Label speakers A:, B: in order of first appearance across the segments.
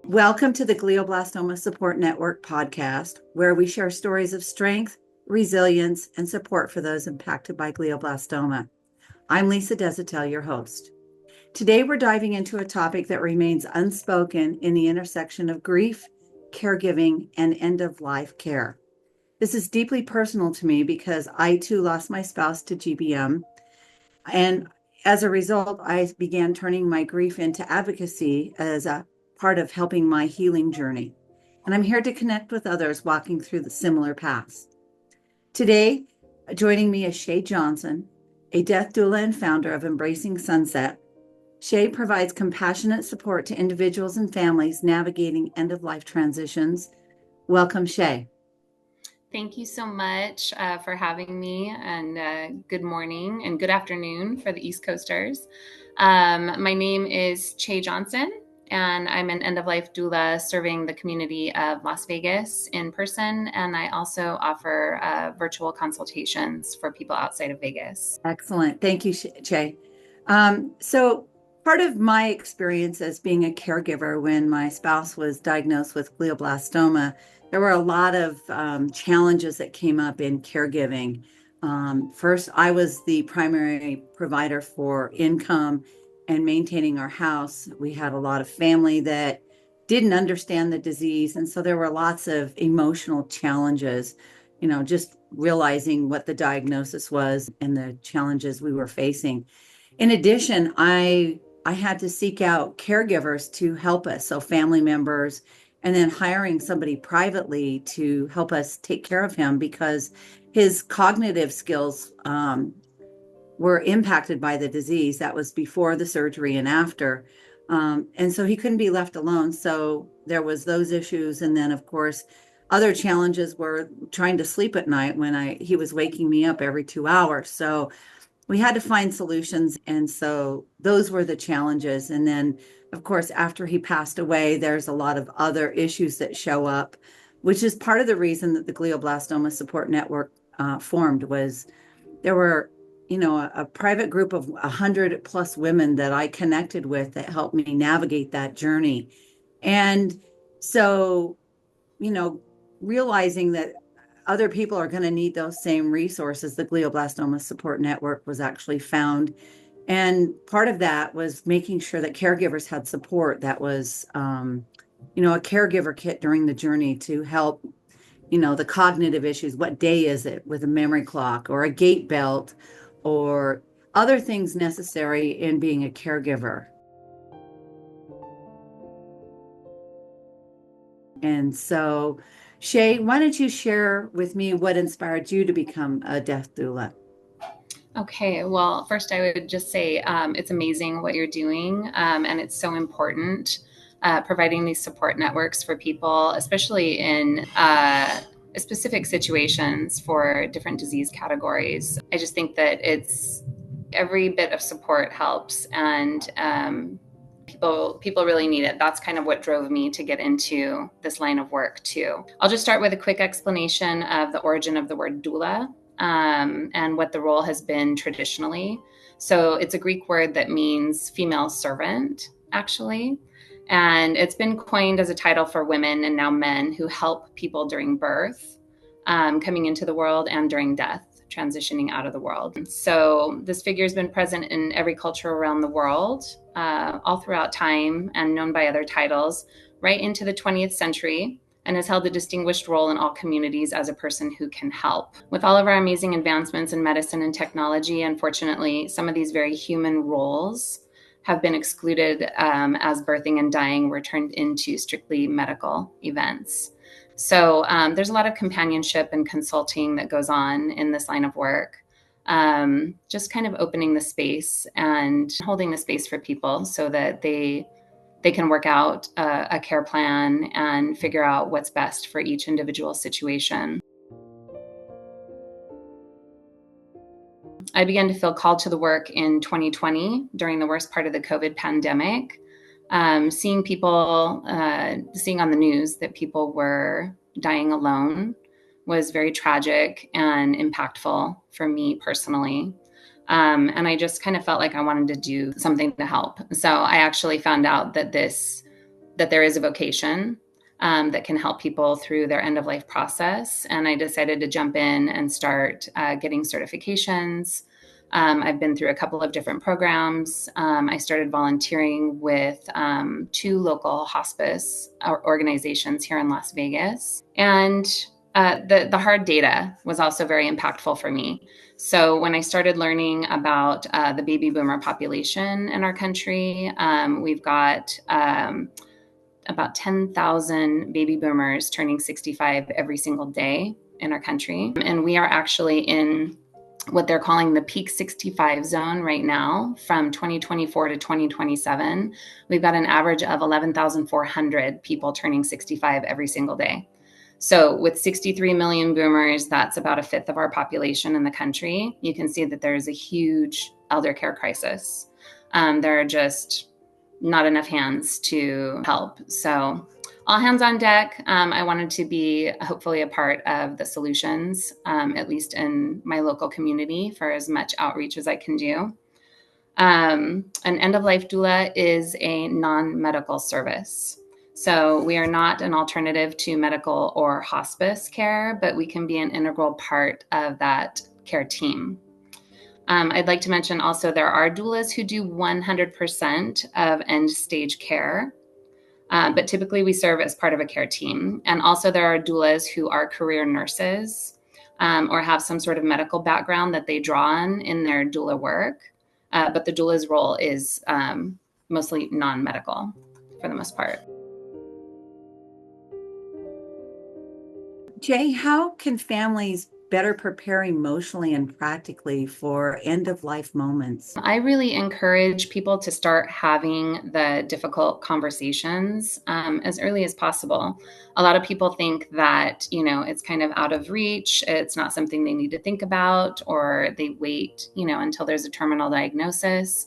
A: Welcome to the Glioblastoma Support Network podcast, where we share stories of strength, resilience, and support for those impacted by glioblastoma. I'm Lisa Desautels, your host. Today, we're diving into a topic that remains unspoken in the intersection of grief, caregiving, and end-of-life care. This is deeply personal to me because I too lost my spouse to GBM, and as a result, I began turning my grief into advocacy as a part of helping my healing journey. And I'm here to connect with others walking through the similar paths. Today, joining me is Chay Johnson, a death doula and founder of Embracing Sunset. Chay provides compassionate support to individuals and families navigating end-of-life transitions. Welcome, Chay.
B: Thank you so much for having me, and good morning and good afternoon for the East Coasters. My name is Chay Johnson, and I'm an end-of-life doula serving the community of Las Vegas in person, and I also offer virtual consultations for people outside of Vegas.
A: Excellent. Thank you, Chay. So part of my experience as being a caregiver when my spouse was diagnosed with glioblastoma, there were a lot of challenges that came up in caregiving. First, I was the primary provider for income and maintaining our house. We had a lot of family that didn't understand the disease, and so there were lots of emotional challenges, just realizing what the diagnosis was and the challenges we were facing. In addition, I had to seek out caregivers to help us, so family members, and then hiring somebody privately to help us take care of him because his cognitive skills were impacted by the disease. That was before the surgery and after. And so he couldn't be left alone. So there was those issues. And then, of course, other challenges were trying to sleep at night when he was waking me up every 2 hours. So we had to find solutions. And so those were the challenges. And then, of course, after he passed away, there's a lot of other issues that show up, which is part of the reason that the Glioblastoma Support Network formed. Was there were, a private group of 100 plus women that I connected with that helped me navigate that journey. And so, realizing that other people are going to need those same resources, the Glioblastoma Support Network was actually found. And part of that was making sure that caregivers had support that was, a caregiver kit during the journey to help, the cognitive issues. What day is it, with a memory clock or a gait belt or other things necessary in being a caregiver. And so, Chay, why don't you share with me what inspired you to become a death doula?
B: Okay, well, first I would just say it's amazing what you're doing, and it's so important providing these support networks for people, especially in specific situations for different disease categories. I just think that every bit of support helps, and people really need it. That's kind of what drove me to get into this line of work too. I'll just start with a quick explanation of the origin of the word doula. And what the role has been traditionally. So it's a Greek word that means female servant, actually. And it's been coined as a title for women and now men who help people during birth, coming into the world, and during death, transitioning out of the world. So this figure has been present in every culture around the world, all throughout time, and known by other titles, right into the 20th century. And has held a distinguished role in all communities as a person who can help. With all of our amazing advancements in medicine and technology, unfortunately, some of these very human roles have been excluded as birthing and dying were turned into strictly medical events. So there's a lot of companionship and consulting that goes on in this line of work. Just kind of opening the space and holding the space for people so that they can work out a care plan and figure out what's best for each individual situation. I began to feel called to the work in 2020 during the worst part of the COVID pandemic, seeing on the news that people were dying alone was very tragic and impactful for me personally. And I just kind of felt like I wanted to do something to help. So I actually found out that this that there is a vocation that can help people through their end of life process. And I decided to jump in and start getting certifications. I've been through a couple of different programs. I started volunteering with 2 local hospice organizations here in Las Vegas. And the hard data was also very impactful for me. So when I started learning about the baby boomer population in our country, we've got about 10,000 baby boomers turning 65 every single day in our country. And we are actually in what they're calling the peak 65 zone right now. From 2024 to 2027, we've got an average of 11,400 people turning 65 every single day. So with 63 million boomers, that's about a fifth of our population in the country. You can see that there's a huge elder care crisis. There are just not enough hands to help. So all hands on deck. I wanted to be hopefully a part of the solutions, at least in my local community, for as much outreach as I can do. An end-of-life doula is a non-medical service. So we are not an alternative to medical or hospice care, but we can be an integral part of that care team. I'd like to mention also there are doulas who do 100% of end-stage care. But typically we serve as part of a care team. And also there are doulas who are career nurses or have some sort of medical background that they draw on in their doula work. But the doula's role is mostly non-medical for the most part.
A: Jay, how can families better prepare emotionally and practically for end-of-life moments?
B: I really encourage people to start having the difficult conversations as early as possible. A lot of people think that, it's kind of out of reach. It's not something they need to think about, or they wait, until there's a terminal diagnosis.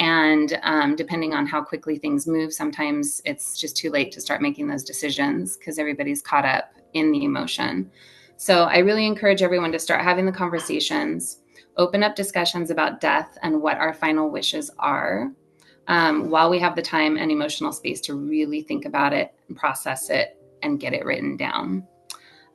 B: And depending on how quickly things move, sometimes it's just too late to start making those decisions because everybody's caught up in the emotion. So I really encourage everyone to start having the conversations, open up discussions about death and what our final wishes are, while we have the time and emotional space to really think about it and process it and get it written down.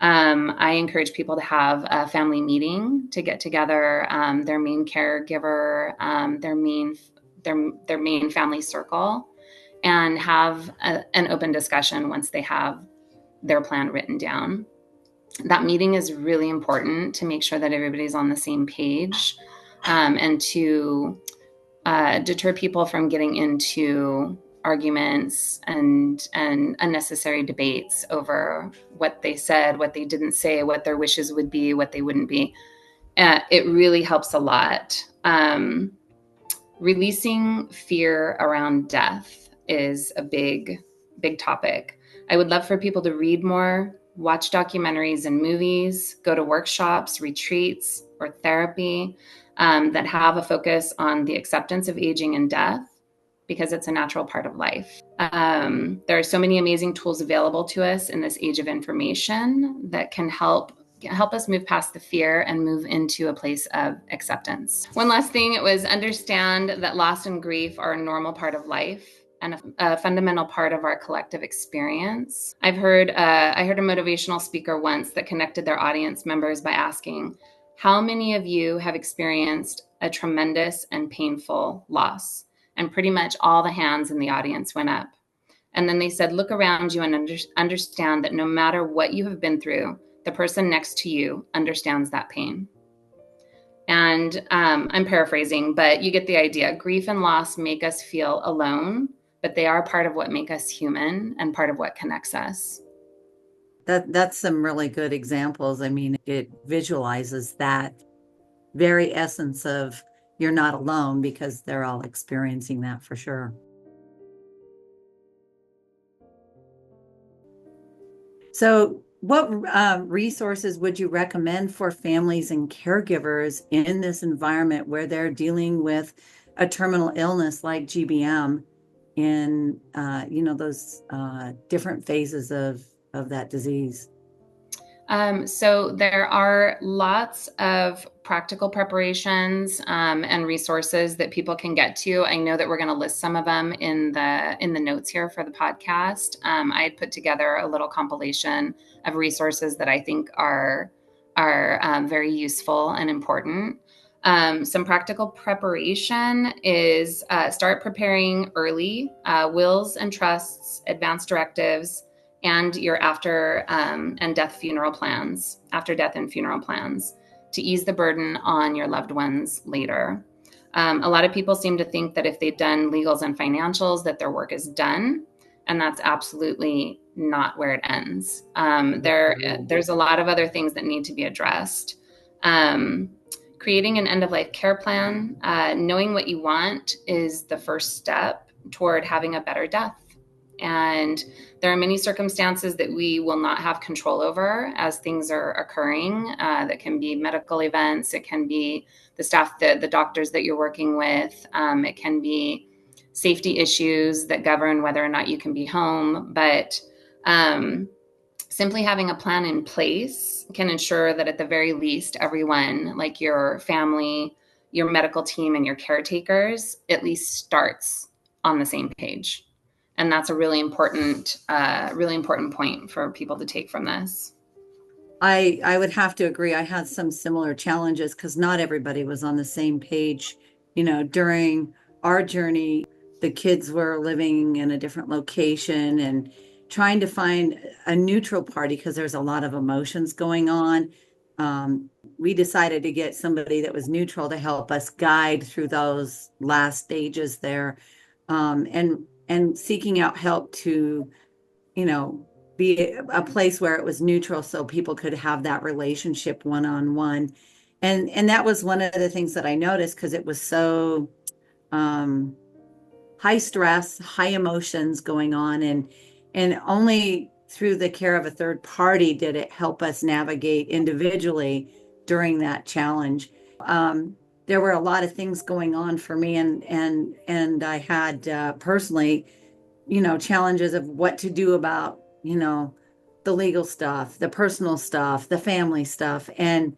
B: I encourage people to have a family meeting to get together, their main caregiver, their main family circle, and have an open discussion once they have their plan written down. That meeting is really important to make sure that everybody's on the same page, and to deter people from getting into arguments and unnecessary debates over what they said, what they didn't say, what their wishes would be, what they wouldn't be. It really helps a lot. Releasing fear around death is a big topic. I would love for people to read more, watch documentaries and movies, go to workshops, retreats, or therapy that have a focus on the acceptance of aging and death, because it's a natural part of life. There are so many amazing tools available to us in this age of information that can help us move past the fear and move into a place of acceptance. One last thing was understand that loss and grief are a normal part of life and a fundamental part of our collective experience. I heard a motivational speaker once that connected their audience members by asking, how many of you have experienced a tremendous and painful loss? And pretty much all the hands in the audience went up. And then they said, look around you and understand that no matter what you have been through, the person next to you understands that pain. And I'm paraphrasing, but you get the idea. Grief and loss make us feel alone, but they are part of what make us human and part of what connects us.
A: That's some really good examples. I mean, it visualizes that very essence of you're not alone, because they're all experiencing that for sure. So what resources would you recommend for families and caregivers in this environment where they're dealing with a terminal illness like GBM in those different phases of that disease?
B: So there are lots of practical preparations and resources that people can get to. I know that we're going to list some of them in the notes here for the podcast. I had put together a little compilation of resources that I think are very useful and important. Some practical preparation is start preparing early, wills and trusts, advance directives, and your after and death funeral plans, after death and funeral plans, to ease the burden on your loved ones later. A lot of people seem to think that if they've done legals and financials, that their work is done, and that's absolutely not where it ends. There's a lot of other things that need to be addressed. Creating an end-of-life care plan, knowing what you want is the first step toward having a better death. And there are many circumstances that we will not have control over as things are occurring. That can be medical events. It can be the staff, the doctors that you're working with. It can be safety issues that govern whether or not you can be home. But simply having a plan in place can ensure that at the very least, everyone, like your family, your medical team, and your caretakers, at least starts on the same page. And that's a really important point for people to take from this.
A: I would have to agree. I had some similar challenges because not everybody was on the same page. During our journey, the kids were living in a different location and trying to find a neutral party because there's a lot of emotions going on. We decided to get somebody that was neutral to help us guide through those last stages there, and seeking out help to, be a place where it was neutral so people could have that relationship one-on-one. And that was one of the things that I noticed because it was so high stress, high emotions going on, and only through the care of a third party did it help us navigate individually during that challenge. There were a lot of things going on for me, and I had personally, challenges of what to do about, the legal stuff, the personal stuff, the family stuff. And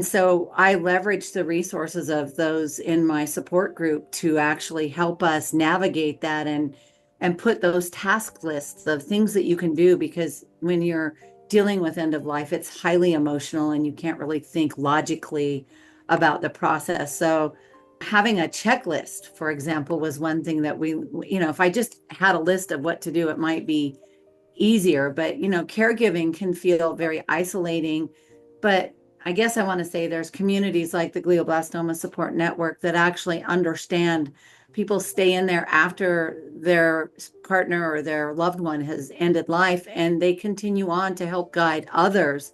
A: so I leveraged the resources of those in my support group to actually help us navigate that and put those task lists of things that you can do, because when you're dealing with end of life, it's highly emotional and you can't really think logically about the process. So having a checklist, for example, was one thing that we, if I just had a list of what to do, it might be easier. But, caregiving can feel very isolating. But I guess I want to say there's communities like the Glioblastoma Support Network that actually understand. People stay in there after their partner or their loved one has ended life, and they continue on to help guide others.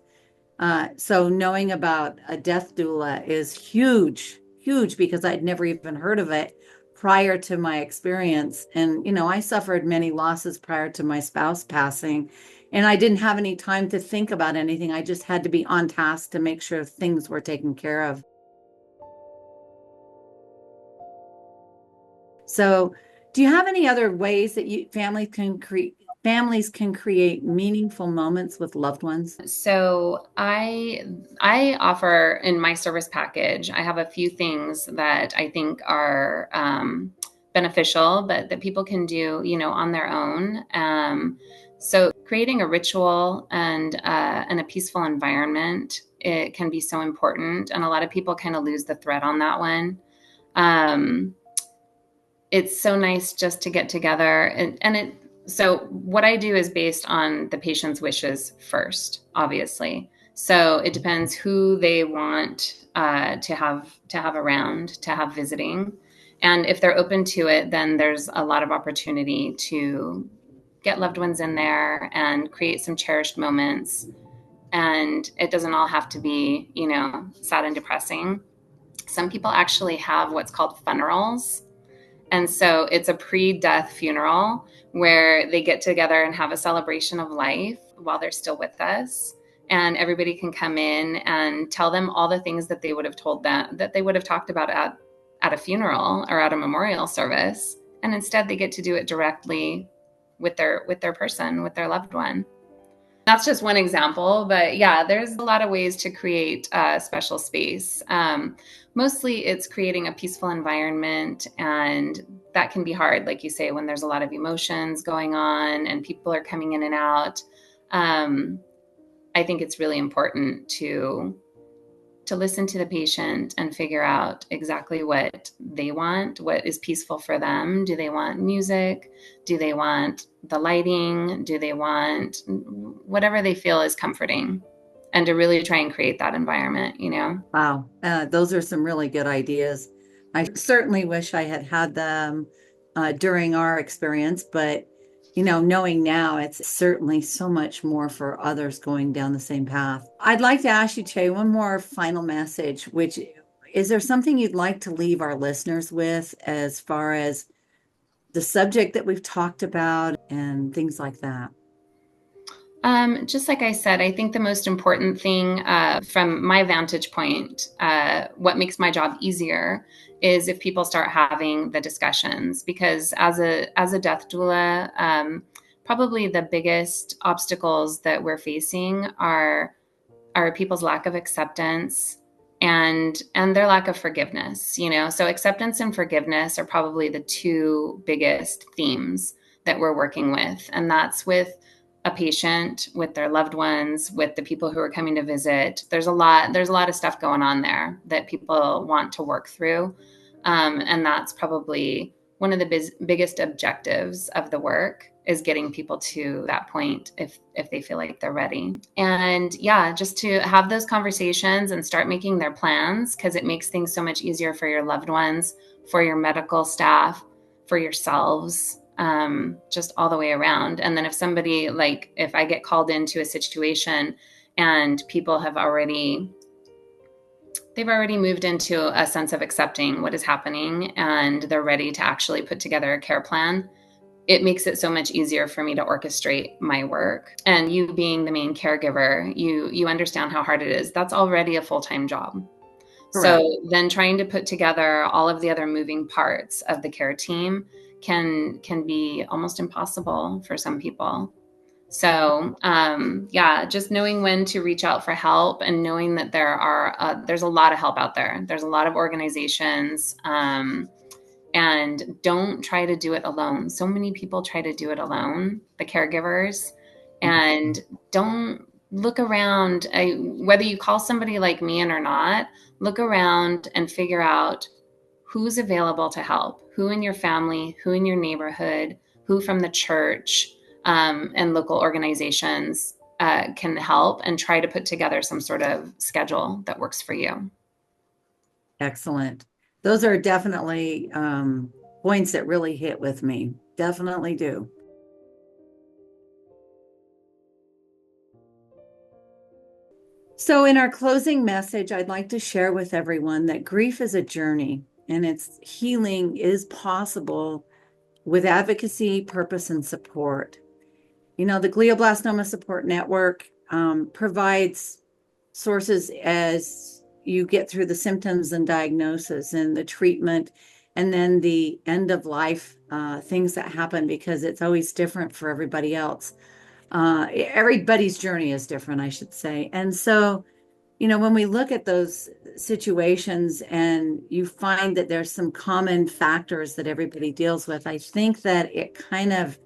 A: So knowing about a death doula is huge, huge, because I'd never even heard of it prior to my experience. And, I suffered many losses prior to my spouse passing, and I didn't have any time to think about anything. I just had to be on task to make sure things were taken care of. So, do you have any other ways that families can create meaningful moments with loved ones?
B: So I offer in my service package, I have a few things that I think are beneficial, but that people can do, on their own. So creating a ritual and a peaceful environment, it can be so important. And a lot of people kind of lose the thread on that one. It's so nice just to get together so what I do is based on the patient's wishes first, obviously. So it depends who they want to have around, to have visiting. And if they're open to it, then there's a lot of opportunity to get loved ones in there and create some cherished moments. And it doesn't all have to be, sad and depressing. Some people actually have what's called funerals. And so it's a pre-death funeral where they get together and have a celebration of life while they're still with us. And everybody can come in and tell them all the things that they would have told them, that they would have talked about at a funeral or at a memorial service. And instead they get to do it directly with their person, with their loved one. That's just one example, but yeah, there's a lot of ways to create a special space. Mostly it's creating a peaceful environment, and that can be hard, like you say, when there's a lot of emotions going on and people are coming in and out. Um, I think it's really important to listen to the patient and figure out exactly what they want, what is peaceful for them. Do they want music? Do they want the lighting? Do they want whatever they feel is comforting? And to really try and create that environment, you know?
A: Wow, those are some really good ideas. I certainly wish I had had them during our experience, but knowing now, it's certainly so much more for others going down the same path. I'd like to ask you, Chay, one more final message, which is there something you'd like to leave our listeners with as far as the subject that we've talked about and things like that?
B: Just like I said, I think the most important thing from my vantage point, what makes my job easier is if people start having the discussions. Because as a death doula, probably the biggest obstacles that we're facing are people's lack of acceptance and their lack of forgiveness. So acceptance and forgiveness are probably the two biggest themes that we're working with, and that's with a patient, with their loved ones, with the people who are coming to visit. There's a lot of stuff going on there that people want to work through. And that's probably one of the biggest objectives of the work, is getting people to that point if they feel like they're ready. And yeah, just to have those conversations and start making their plans, because it makes things so much easier for your loved ones, for your medical staff, for yourselves, just all the way around. And then if I get called into a situation and people they've already moved into a sense of accepting what is happening and they're ready to actually put together a care plan, it makes it so much easier for me to orchestrate my work. And you being the main caregiver, you understand how hard it is. That's already a full-time job.
A: Correct.
B: So then trying to put together all of the other moving parts of the care team can be almost impossible for some people. So yeah, just knowing when to reach out for help, and knowing that there's a lot of help out there. There's a lot of organizations, and don't try to do it alone. So many people try to do it alone, the caregivers, and don't look around. Whether you call somebody like me in or not, look around and figure out who's available to help, who in your family, who in your neighborhood, who from the church, and local organizations can help, and try to put together some sort of schedule that works for you.
A: Excellent. Those are definitely points that really hit with me. Definitely do. So, in our closing message, I'd like to share with everyone that grief is a journey, and its healing is possible with advocacy, purpose, and support. The Glioblastoma Support Network provides sources as you get through the symptoms and diagnosis and the treatment, and then the end of life things that happen, because it's always different for everybody else. Everybody's journey is different, I should say. And so, when we look at those situations and you find that there's some common factors that everybody deals with, I think that it kind of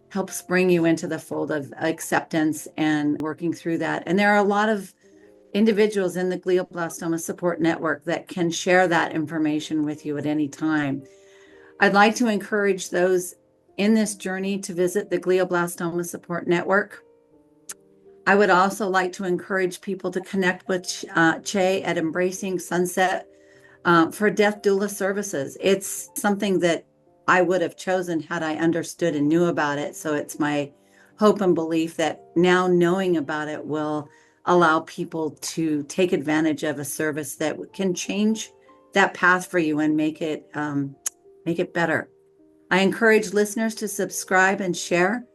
A: helps bring you into the fold of acceptance and working through that. And there are a lot of individuals in the Glioblastoma Support Network that can share that information with you at any time. I'd like to encourage those in this journey to visit the Glioblastoma Support Network. I would also like to encourage people to connect with Chay at Embracing Sunset for death doula services. It's something that I would have chosen had I understood and knew about it. So it's my hope and belief that now knowing about it will allow people to take advantage of a service that can change that path for you and make it better. I encourage listeners to subscribe and share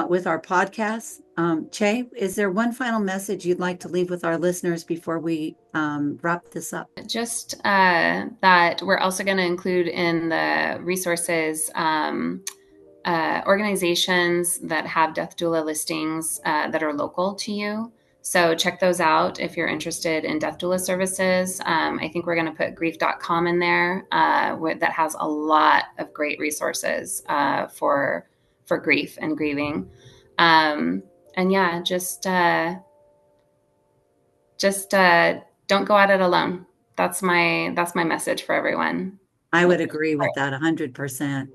A: with our podcast. Chay, is there one final message you'd like to leave with our listeners before we wrap this up?
B: Just that we're also going to include in the resources organizations that have death doula listings that are local to you. So check those out if you're interested in death doula services. I think we're going to put grief.com in there that has a lot of great resources for grief and grieving. And yeah, just don't go at it alone. That's my message for everyone.
A: I would agree with that 100%.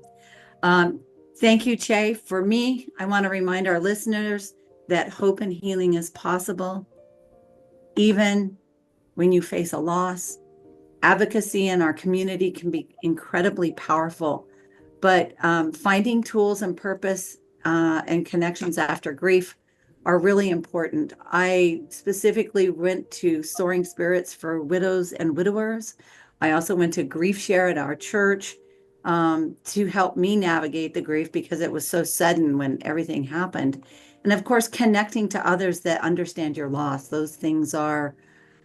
A: Thank you, Chay. For me, I want to remind our listeners that hope and healing is possible, even when you face a loss. Advocacy in our community can be incredibly powerful, but finding tools and purpose and connections after grief are really important. I specifically went to Soaring Spirits for widows and widowers. I also went to Grief Share at our church to help me navigate the grief because it was so sudden when everything happened. And of course, connecting to others that understand your loss. Those things they're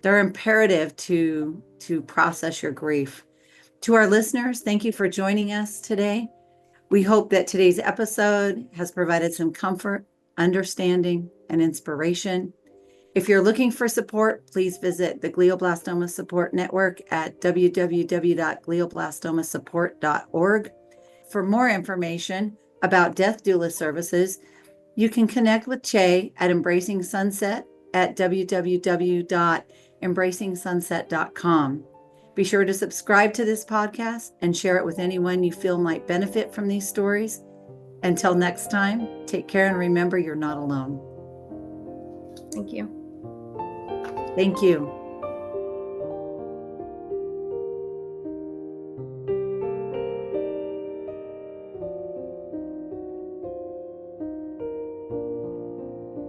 A: imperative to process your grief. To our listeners, thank you for joining us today. We hope that today's episode has provided some comfort, understanding, and inspiration. If you're looking for support, please visit the Glioblastoma Support Network at www.glioblastomasupport.org. For more information about death doula services, you can connect with Chay at Embracing Sunset at www.embracingsunset.com. Be sure to subscribe to this podcast and share it with anyone you feel might benefit from these stories. Until next time, take care and remember you're not alone.
B: Thank you.
A: Thank you.